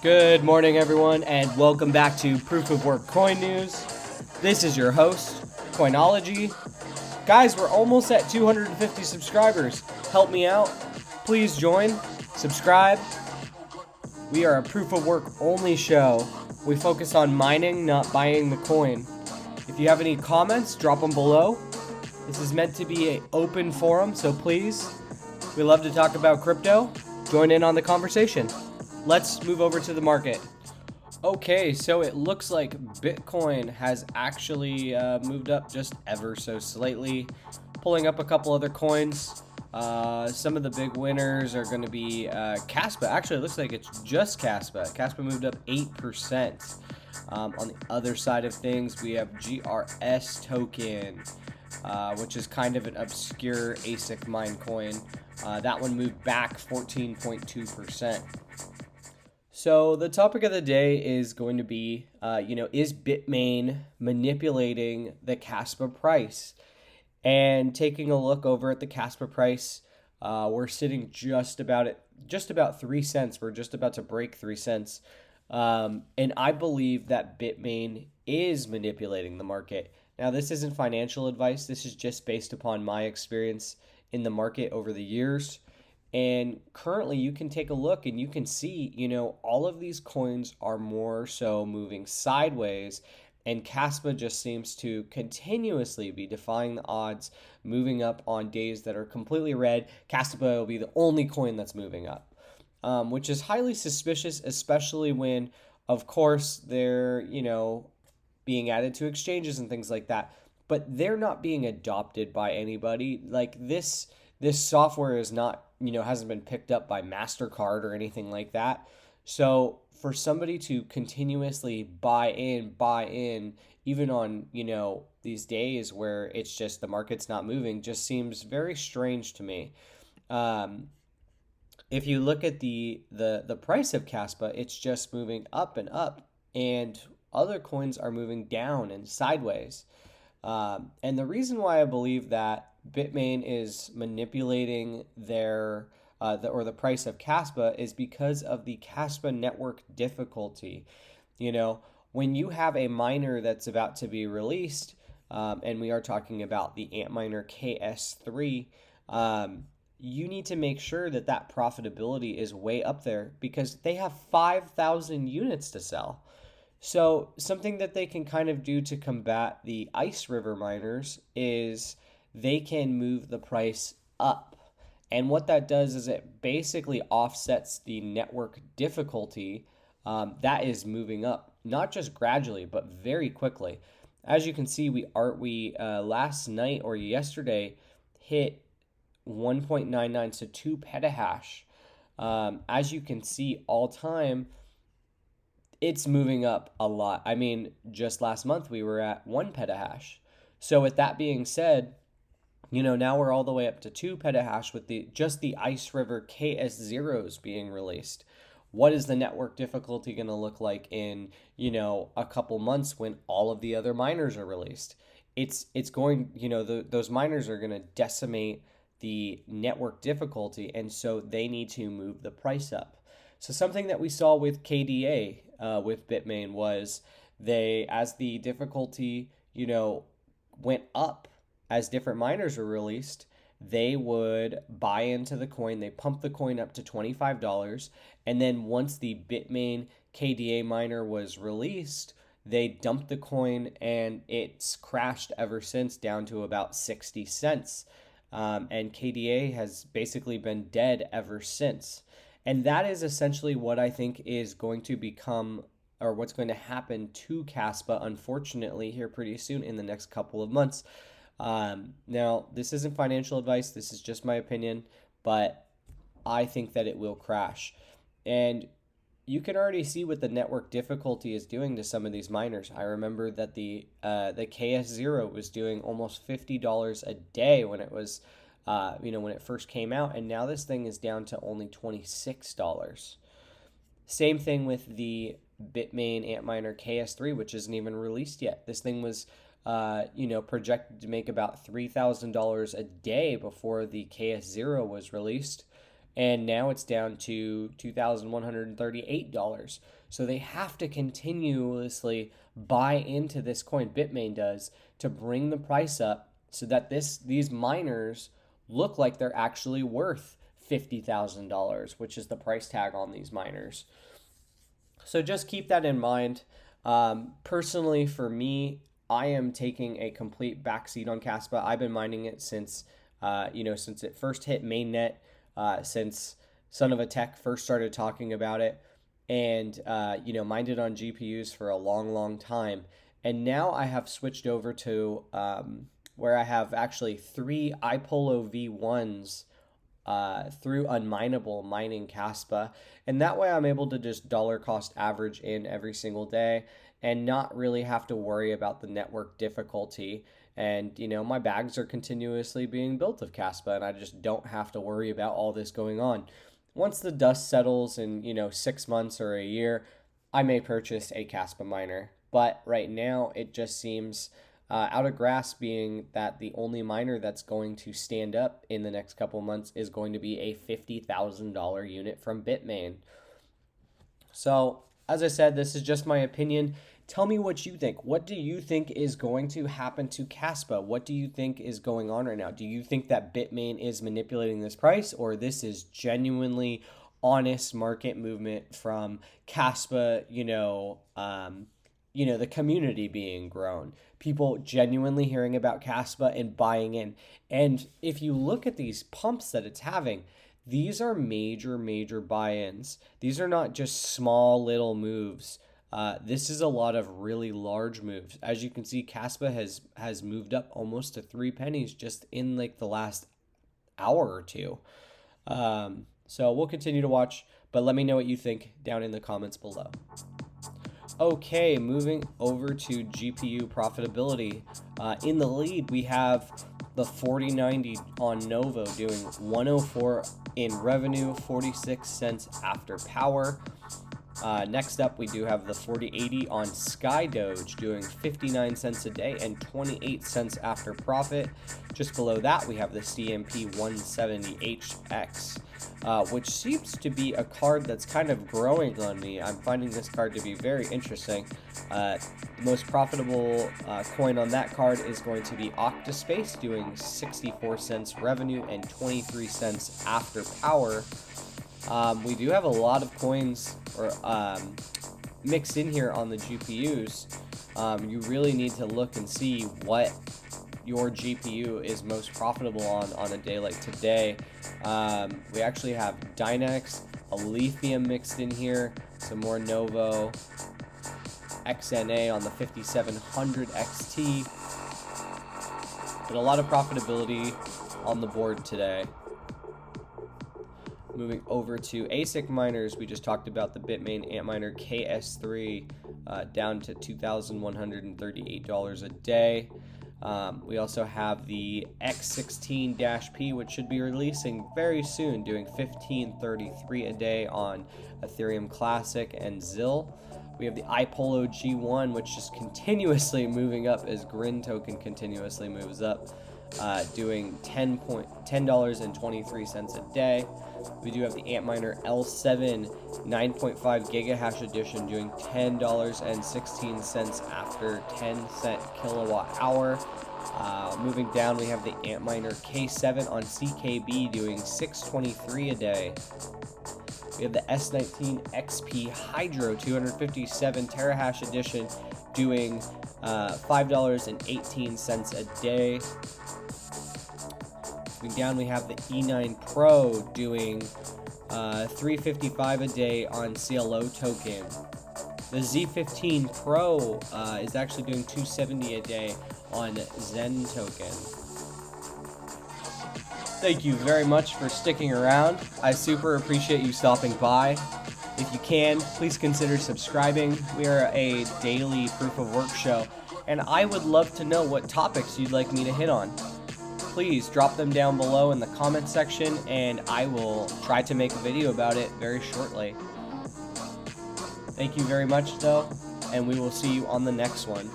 Good morning, everyone, and welcome back to Proof of Work Coin News. This is your host, Coinology. Guys, we're almost at 250 subscribers. Help me out. Please join, subscribe. We are a Proof of Work only show. We focus on mining, not buying the coin. If you have any comments, drop them below. This is meant to be an open forum, so please, we love to talk about crypto. Join in on the conversation. Let's move over to the market. Okay, so it looks like Bitcoin has actually moved up just ever so slightly, pulling up a couple other coins. Some of the big winners are going to be KASPA. Actually, it looks like it's just KASPA. KASPA moved up 8%. On the other side of things, we have GRS token, which is kind of an obscure ASIC mine coin. That one moved back 14.2%. So the topic of the day is going to be, is Bitmain manipulating the KASPA price? And taking a look over at the KASPA price, we're sitting just about 3 cents. We're just about to break 3 cents. And I believe that Bitmain is manipulating the market. Now, this isn't financial advice. This is just based upon my experience in the market over the years. And currently you can take a look and you can see, all of these coins are more so moving sideways, and KASPA just seems to continuously be defying the odds, moving up on days that are completely red. KASPA will be the only coin that's moving up, which is highly suspicious, especially when, of course, they're, being added to exchanges and things like that, but they're not being adopted by anybody. Like this software is not, hasn't been picked up by MasterCard or anything like that. So for somebody to continuously buy in, even on, these days where it's just the market's not moving, just seems very strange to me. If you look at the price of KASPA, it's just moving up and up, and other coins are moving down and sideways. And the reason why I believe that Bitmain is manipulating their the price of KASPA is because of the KASPA network difficulty. When you have a miner that's about to be released, and we are talking about the Antminer KS3, you need to make sure that profitability is way up there because they have 5,000 units to sell. So something that they can kind of do to combat the Ice River miners is they can move the price up. And what that does is it basically offsets the network difficulty that is moving up, not just gradually, but very quickly. As you can see, we last night or yesterday hit 1.99, so 2 petahash. As you can see, all time, it's moving up a lot. I mean, just last month we were at 1 petahash. So with that being said, now we're all the way up to 2 petahash with the Ice River KS0s being released. What is the network difficulty going to look like in, a couple months when all of the other miners are released? It's going, those miners are going to decimate the network difficulty, and so they need to move the price up. So something that we saw with KDA, with Bitmain, was as the difficulty, went up, as different miners were released, they would buy into the coin. They pumped the coin up to $25. And then once the Bitmain KDA miner was released, they dumped the coin, and it's crashed ever since down to about 60 cents. And KDA has basically been dead ever since. And that is essentially what I think is going to become, or what's going to happen to KASPA, unfortunately, here pretty soon in the next couple of months. Now, this isn't financial advice. This is just my opinion, but I think that it will crash. And you can already see what the network difficulty is doing to some of these miners. I remember that the KS0 was doing almost $50 a day when it was, when it first came out, and now this thing is down to only $26. Same thing with the Bitmain Antminer KS3, which isn't even released yet. This thing was projected to make about $3,000 a day before the KS0 was released. and now it's down to $2,138. So they have to continuously buy into this coin, Bitmain does, to bring the price up so that these miners look like they're actually worth $50,000, which is the price tag on these miners. So just keep that in mind. Personally, for me, I am taking a complete backseat on KASPA. I've been mining it since since it first hit mainnet, since Son of a Tech first started talking about it, and mined it on GPUs for a long time. And now I have switched over to where I have actually 3 iPolo V1s through Unminable mining KASPA. And that way I'm able to just dollar cost average in every single day and not really have to worry about the network difficulty. And, my bags are continuously being built of KASPA, and I just don't have to worry about all this going on. Once the dust settles in, 6 months or a year, I may purchase a KASPA miner. But right now, it just seems out of grasp, being that the only miner that's going to stand up in the next couple months is going to be a $50,000 unit from Bitmain. So, as I said, this is just my opinion. Tell me what you think. What do you think is going to happen to KASPA? What do you think is going on right now? Do you think that Bitmain is manipulating this price, or this is genuinely honest market movement from KASPA, the community being grown, people genuinely hearing about KASPA and buying in? And if you look at these pumps that it's having, these are major buy-ins. These are not just small little moves. This is a lot of really large moves. As you can see, KASPA has moved up almost to 3 pennies just in like the last hour or two. So we'll continue to watch, but let me know what you think down in the comments below. Okay, moving over to GPU profitability. In the lead, we have the 4090 on Novo doing 104 in revenue, 46 cents after power. Next up, we do have the 4080 on SkyDoge doing 59 cents a day and 28 cents after profit. Just below that, we have the CMP 170HX, which seems to be a card that's kind of growing on me. I'm finding this card to be very interesting. The most profitable coin on that card is going to be Octaspace, doing 64 cents revenue and 23 cents after power. We do have a lot of coins mixed in here on the GPUs. You really need to look and see what your GPU is most profitable on a day like today. We actually have Dynex, a Lithium mixed in here, some more Novo, XNA on the 5700 XT, but a lot of profitability on the board today. Moving over to ASIC miners, we just talked about the Bitmain Antminer KS3 down to $2,138 a day. We also have the X16-P, which should be releasing very soon, doing $1,533 a day on Ethereum Classic and ZIL. We have the iPolo G1, which is continuously moving up as Grin token continuously moves up, doing $10.23 a day. We do have the Antminer L7 9.5 gigahash edition doing $10.16 after 10-cent kilowatt hour. Moving down, we have the Antminer K7 on CKB doing $6.23 a day. We have the S19 XP Hydro 257 terahash edition doing $5.18 a day. Moving down, we have the E9 Pro doing $3.55 a day on CLO token. The Z15 Pro is actually doing $2.70 a day on Zen token. Thank you very much for sticking around. I super appreciate you stopping by. If you can, please consider subscribing. We are a daily proof of work show, and I would love to know what topics you'd like me to hit on. Please drop them down below in the comment section, and I will try to make a video about it very shortly. Thank you very much, though, and we will see you on the next one.